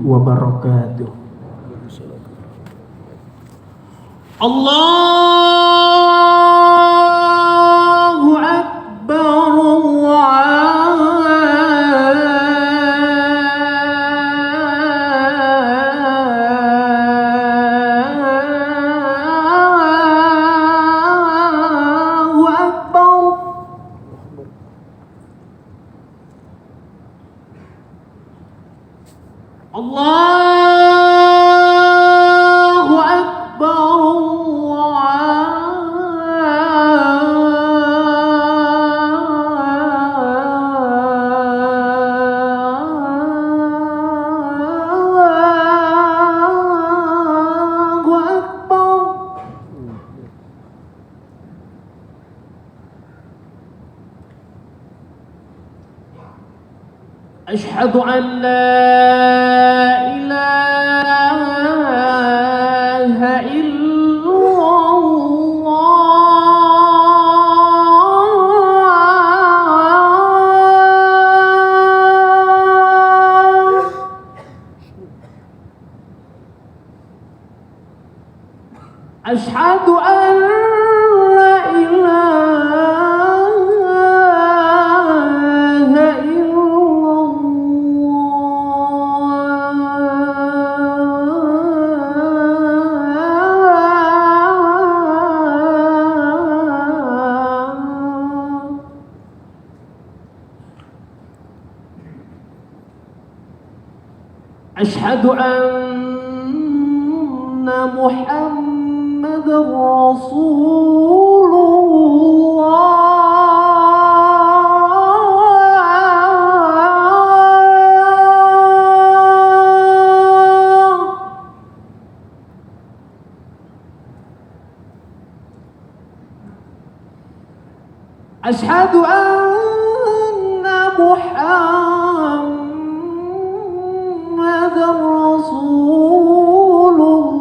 wabarakatuh. Allahu Akbar. Allahu Akbar. Allahu Akbar. Allahu Akbar. Asyhadu an la ilaha illallah. Asyhadu an la ilaha illallah. Asyhadu anna Muhammadar Rasulullah. Asyhadu anna Muhammadar Rasulullah.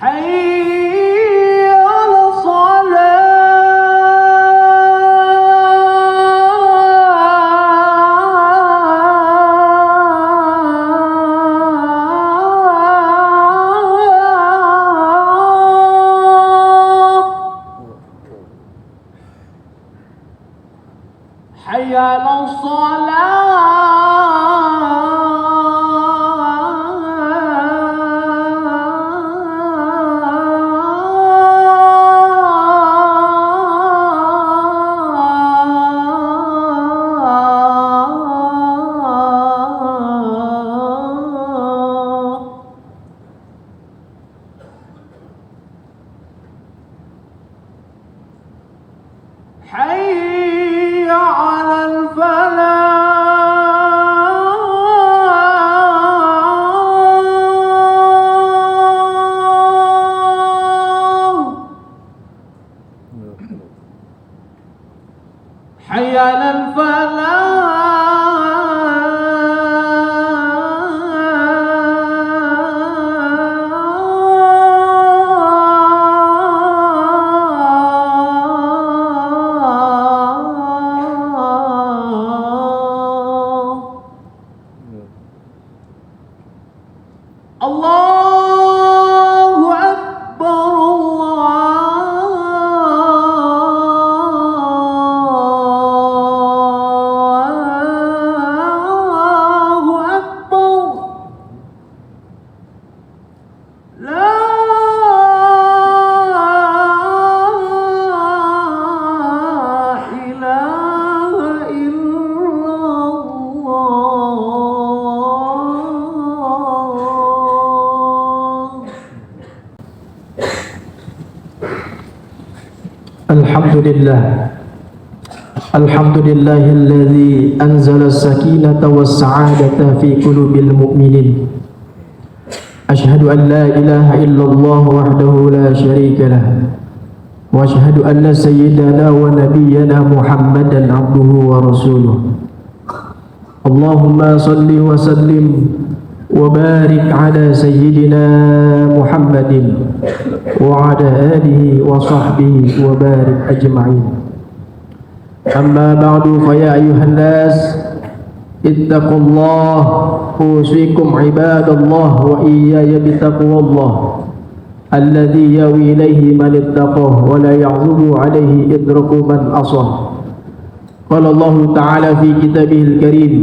Hayya 'alas salah. Hayya 'alas hayya 'alal falah. Hayya 'alal falah. Allahu Akbar. Allahu Akbar. La ilaha illallah. Alhamdulillah. Alhamdulillahilladzi anzala as-sakinata was-sa'adata fi qulubil mu'minin أشهد أن لا إله إلا الله وحده لا شريك له وأشهد أن سيدنا ونبينا محمدا عبده ورسوله اللهم صل وسلم وبارك على سيدنا محمد وعلى آله وصحبه وبارك أجمعين. أما بعد فيا أيها الناس اتقوا الله أوصيكم عباد الله وإياي بتقوى الله الذي يوي إليه من اتقاه ولا يعزب عليه إدرك من عصاه. قال الله تعالى في كتابه الكريم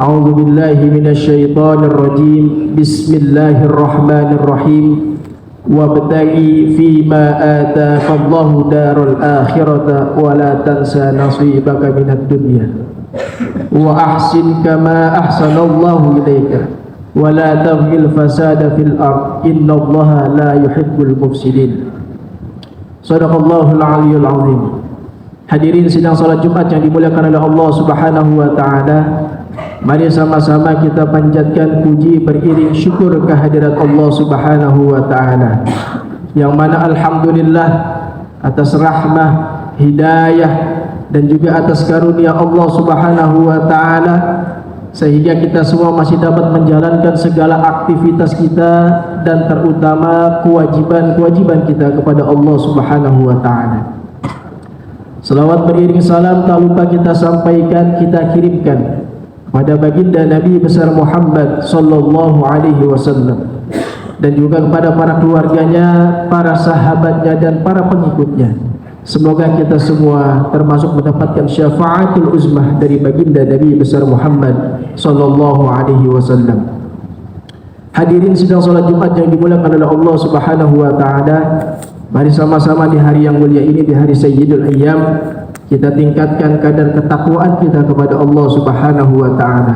أعوذ بالله من الشيطان الرجيم بسم الله الرحمن الرحيم وابتغي فيما آتاك الله دار الآخرة ولا تنسى نصيبك من الدنيا وأحسن كما أحسن الله إليك ولا تبغي الفساد في الأرض إن الله لا يحب المفسدين. صدق الله العلي العظيم. Hadirin sidang salat Jumat yang dimuliakan oleh Allah Subhanahu wa taala, mari sama-sama kita panjatkan puji beriring syukur kehadirat Allah Subhanahu wa taala, yang mana alhamdulillah atas rahmah, hidayah dan juga atas karunia Allah Subhanahu wa taala sehingga kita semua masih dapat menjalankan segala aktivitas kita dan terutama kewajiban-kewajiban kita kepada Allah Subhanahu wa taala. Selawat beriring salam tak lupa kita sampaikan, kita kirimkan pada baginda Nabi besar Muhammad sallallahu alaihi wasallam dan juga kepada para keluarganya, para sahabatnya dan para pengikutnya. Semoga kita semua termasuk mendapatkan syafaatul uzmah dari baginda Nabi besar Muhammad sallallahu alaihi wasallam. Hadirin sidang salat Jumat yang dimuliakan oleh Allah Subhanahu wa taala, mari sama-sama di hari yang mulia ini, di hari Sayyidul Ayyam, kita tingkatkan kadar ketakwaan kita kepada Allah Subhanahu wa taala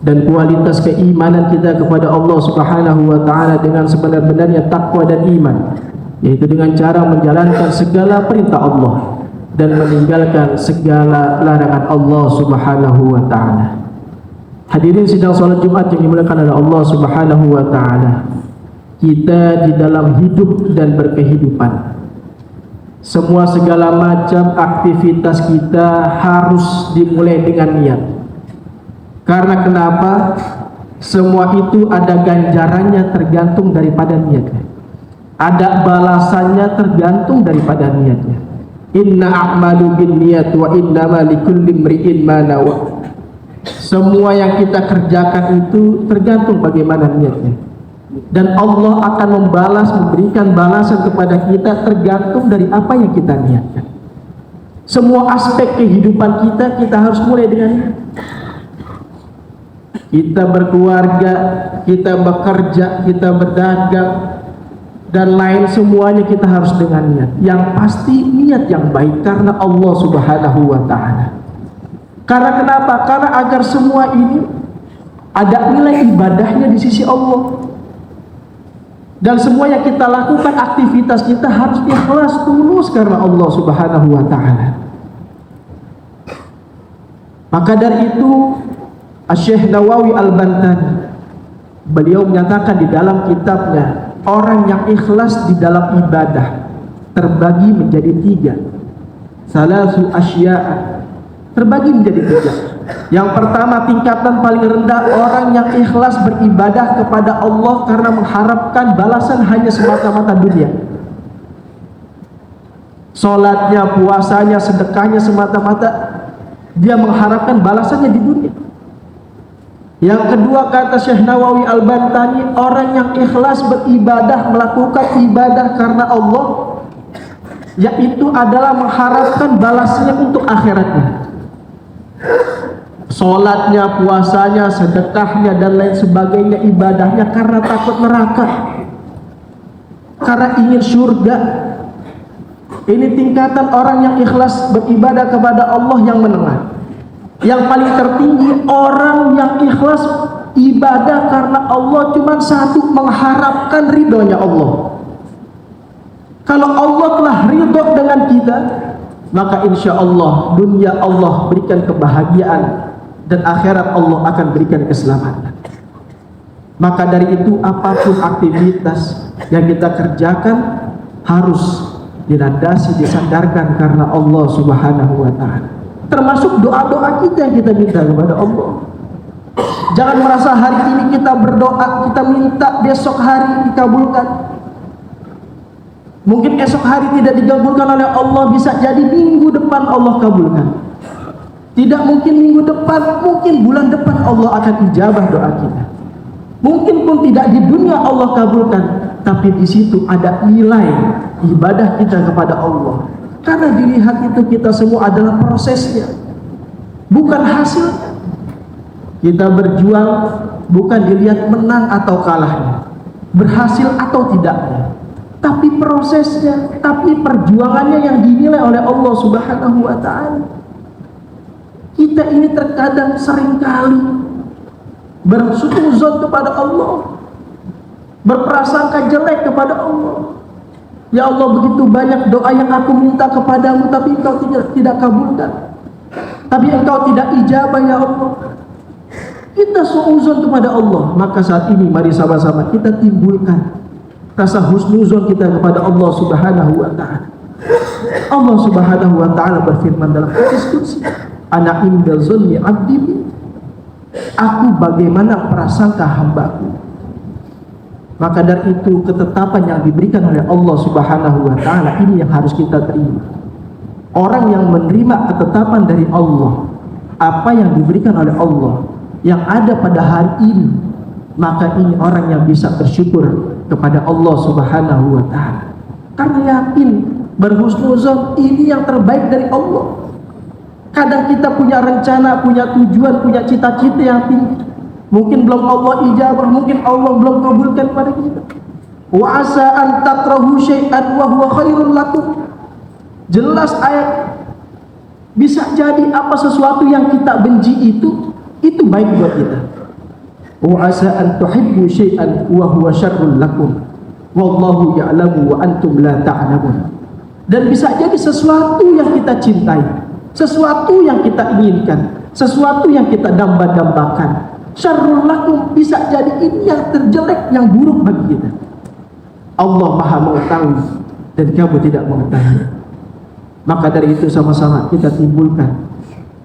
dan kualitas keimanan kita kepada Allah Subhanahu wa taala dengan sebenar-benarnya takwa dan iman, yaitu dengan cara menjalankan segala perintah Allah dan meninggalkan segala larangan Allah Subhanahu wa taala. Hadirin sidang salat Jumat yang dimuliakan oleh Allah Subhanahu wa taala, kita di dalam hidup dan berkehidupan, semua segala macam aktivitas kita harus dimulai dengan niat. Karena kenapa? Semua itu ada ganjarannya tergantung daripada niatnya, ada balasannya tergantung daripada niatnya. Inna a'malu bin niyat wa innama likulli imri'in ma nawa. Semua yang kita kerjakan itu tergantung bagaimana niatnya, dan Allah akan membalas, memberikan balasan kepada kita tergantung dari apa yang kita niatkan. Semua aspek kehidupan kita harus mulai dengan niat. Kita berkeluarga, kita bekerja, kita berdagang dan lain semuanya kita harus dengan niat. Yang pasti niat yang baik karena Allah Subhanahu wa taala. Karena kenapa? Karena agar semua ini ada nilai ibadahnya di sisi Allah. Dan semua yang kita lakukan, aktivitas kita harus ikhlas, tulus karena Allah Subhanahu wa taala. Maka dari itu Syekh Nawawi Al-Bantani, beliau menyatakan di dalam kitabnya, orang yang ikhlas di dalam ibadah terbagi menjadi tiga. Salasu asya'a, terbagi menjadi tiga. Yang pertama, tingkatan paling rendah, orang yang ikhlas beribadah kepada Allah karena mengharapkan balasan hanya semata-mata dunia. Salatnya, puasanya, sedekahnya semata-mata dia mengharapkan balasannya di dunia. Yang kedua, kata Syekh Nawawi Al-Bantani, orang yang ikhlas beribadah, melakukan ibadah karena Allah, yaitu adalah mengharapkan balasnya untuk akhiratnya. Salatnya, puasanya, sedekahnya dan lain sebagainya, ibadahnya karena takut neraka, karena ingin surga. Ini tingkatan orang yang ikhlas beribadah kepada Allah yang menengah. Yang paling tertinggi, orang yang ikhlas ibadah karena Allah cuma satu, mengharapkan ridhonya Allah. Kalau Allah telah ridho dengan kita, maka insya Allah dunia Allah berikan kebahagiaan dan akhirat Allah akan berikan keselamatan. Maka dari itu apapun aktivitas yang kita kerjakan harus dilandasi, disandarkan karena Allah Subhanahu wa Ta'ala. Termasuk doa-doa kita yang kita minta kepada Allah. Jangan merasa hari ini kita berdoa, kita minta besok hari dikabulkan. Mungkin esok hari tidak dikabulkan oleh Allah, bisa jadi minggu depan Allah kabulkan. Tidak mungkin minggu depan, mungkin bulan depan Allah akan ijabah doa kita. Mungkin pun tidak di dunia Allah kabulkan, tapi di situ ada nilai ibadah kita kepada Allah. Karena dilihat itu kita semua adalah prosesnya, bukan hasilnya. Kita berjuang bukan dilihat menang atau kalahnya, berhasil atau tidaknya, tapi prosesnya, tapi perjuangannya yang dinilai oleh Allah Subhanahu wa Ta'ala. Kita ini terkadang seringkali bersuuzon kepada Allah, berprasangka jelek kepada Allah. Ya Allah, begitu banyak doa yang aku minta kepadamu, tapi engkau tidak kabulkan, tapi engkau tidak ijabah ya Allah. Kita suuzon kepada Allah. Maka saat ini mari sama-sama kita timbulkan rasa husnuzon kita kepada Allah Subhanahu wa Ta'ala. Allah Subhanahu wa Ta'ala berfirman dalam hadis qudsi, ana inda zanni 'abdi bi, aku bagaimana prasangka hambaku. Maka dari itu ketetapan yang diberikan oleh Allah Subhanahu wa Ta'ala ini yang harus kita terima. Orang yang menerima ketetapan dari Allah, apa yang diberikan oleh Allah yang ada pada hari ini, maka ini orang yang bisa bersyukur kepada Allah Subhanahu wa Ta'ala. Karena yakin, berhusnuzon ini yang terbaik dari Allah. Kadang kita punya rencana, punya tujuan, punya cita-cita yang tinggi, mungkin belum Allah ijabah, mungkin Allah belum kabulkan pada kita. Wa asa an takrahu syai'an wa huwa khairul lakum. Jelas ayat, bisa jadi apa sesuatu yang kita benci itu baik buat kita. Wa asa an tuhibbu syai'an wa huwa syarrul lakum wallahu ya'lamu wa antum la ta'lamun. Dan bisa jadi sesuatu yang kita cintai, sesuatu yang kita inginkan, sesuatu yang kita damba-dambakan, syarrul lakum, bisa jadi ini yang terjelek, yang buruk bagi kita. Allah Maha mengetahui dan kamu tidak mengetahui. Maka dari itu sama-sama kita timbulkan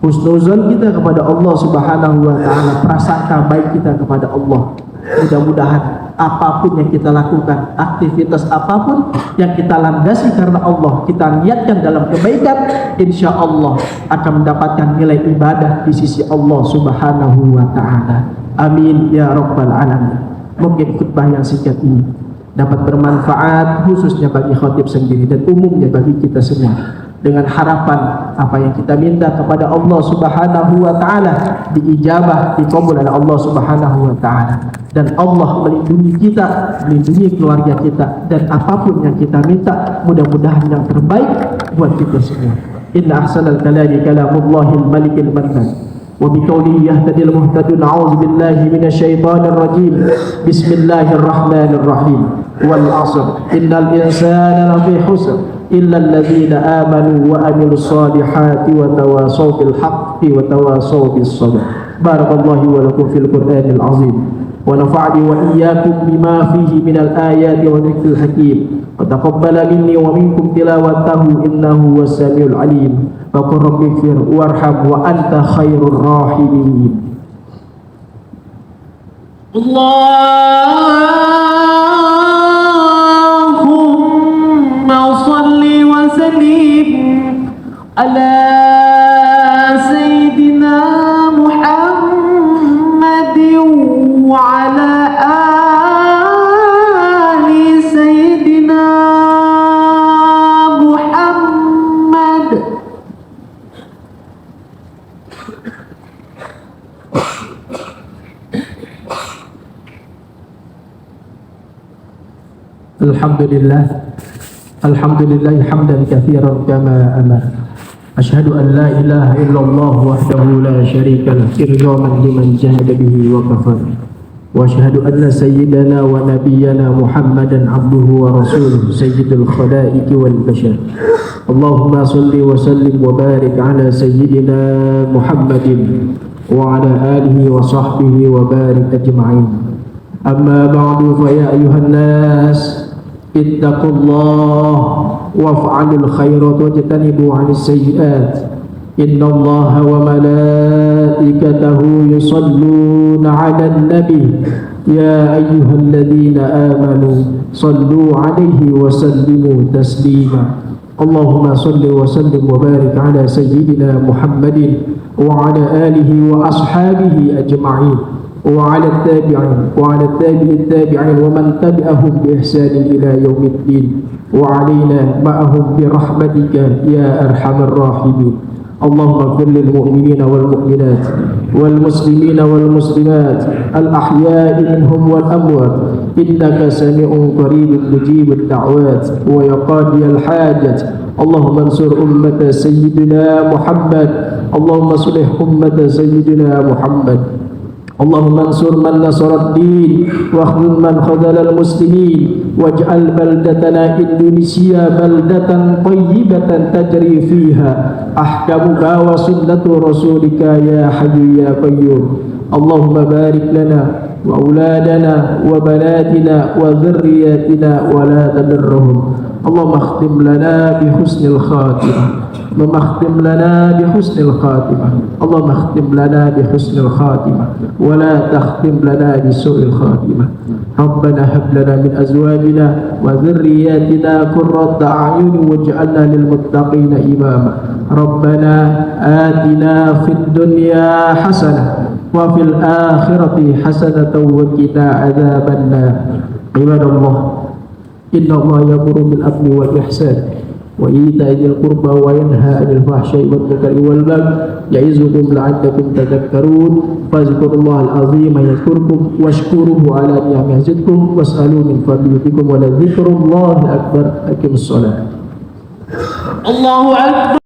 husnuzon kita kepada Allah Subhanahu wa Ta'ala, prasangka baik kita kepada Allah. Mudah-mudahan apapun yang kita lakukan, aktivitas apapun yang kita landasi karena Allah, kita niatkan dalam kebaikan, insya Allah akan mendapatkan nilai ibadah di sisi Allah Subhanahu wa Ta'ala. Amin ya rabbal alamin. Mungkin khutbah yang singkat ini dapat bermanfaat khususnya bagi khatib sendiri dan umumnya bagi kita semua. Dengan harapan apa yang kita minta kepada Allah Subhanahu wa Ta'ala diijabah, dikabul oleh Allah Subhanahu wa Ta'ala, dan Allah melindungi kita, melindungi keluarga kita, dan apapun yang kita minta mudah-mudahan yang terbaik buat kita semua. Inna ahsanal kalami kalamullahil malikil mannan wa biqaulihi yahtadil muhtadun. A'udzu billahi minasyaitonir rajim. Bismillahirrahmanirrahim. Wal 'ashr innal insana lafi khusr illa alladhina amanu wa amilus solihati wa tawasaw bil haqqi wa tawasaw bis sabr. Barakallahu wa lakum fil Qur'anil azim wa nafa'ani wa iyyakum bima fihi minal ayati wa dzikril hakim wa taqabbala minni wa minkum tilawatahu innahu was-sami'ul alim. Wa qur rabbighfir warham wa anta khairur rahimin. Allahumma salli wa sallim ala sayyidina Muhammadin wa ala ali sayyidina Muhammad. Alhamdulillah hamdan katsiran kama amar. Asyhadu an la ilaha illallah wahdahu la syarika lah irghaman liman jahada bihi wa kafar. Wa asyhadu anna sayyidana wa nabiyyana Muhammadan abduhu wa rasuluhu sayyidul khalaiqi wal bashar. Allahumma salli wa sallim wa barik ala sayyidina Muhammadin wa ala alihi wa sahbihi wa barik ajma'in. أما بعد فيا أيها الناس اتقوا الله وافعلوا الخيرات واجتنبوا عن السيئات إن الله وملائكته يصلون على النبي يا أيها الذين آمنوا صلوا عليه وسلموا تسليما اللهم صل وسلم وبارك على سيدنا محمد وعلى آله وأصحابه أجمعين وعلى التابعين ومن تبعهم بإحسان إلى يوم الدين وعلينا معهم برحمتك يا أرحم الراحمين اللهم اغفر للمؤمنين والمؤمنات والمسلمين والمسلمات الأحياء منهم والأموات إنك سميع قريب مجيب الدعوات ويقاضي الحاجات اللهم انصر أمة سيدنا محمد اللهم اصلح أمة سيدنا محمد اللهم انصر من نصر الدين واخذل من خذل المسلمين واجعل بلدتنا إندونيسيا بلدة طيبة تجري فيها أحكامك وسنة رسولك يا حي يا قيوم اللهم بارك لنا وأولادنا وبناتنا وذرياتنا ولا تضرهم اللهم اختم لنا بحسن الخاتمة اللهم اختم لنا بحسن الخاتمة اللهم اختم لنا بحسن الخاتمة ولا تختم لنا بسوء الخاتمة ربنا هب لنا من أزواجنا وذرياتنا قرة أعين واجعلنا للمتقين إماما ربنا آتنا في الدنيا حسنة وفي الآخرة حسنة وقنا عذاب النار عباد الله إن الله يأمر بالعدل والإحسان وإيتاء ذي القربى وينهى عن الفحشاء والمنكر والبغي يعظكم لعلكم تذكرون فاذكروا الله العظيم يذكركم واشكروه على نعمه يزدكم واسألوا من فضله ولذكر الله أكبر أقم الصلاة الله أكبر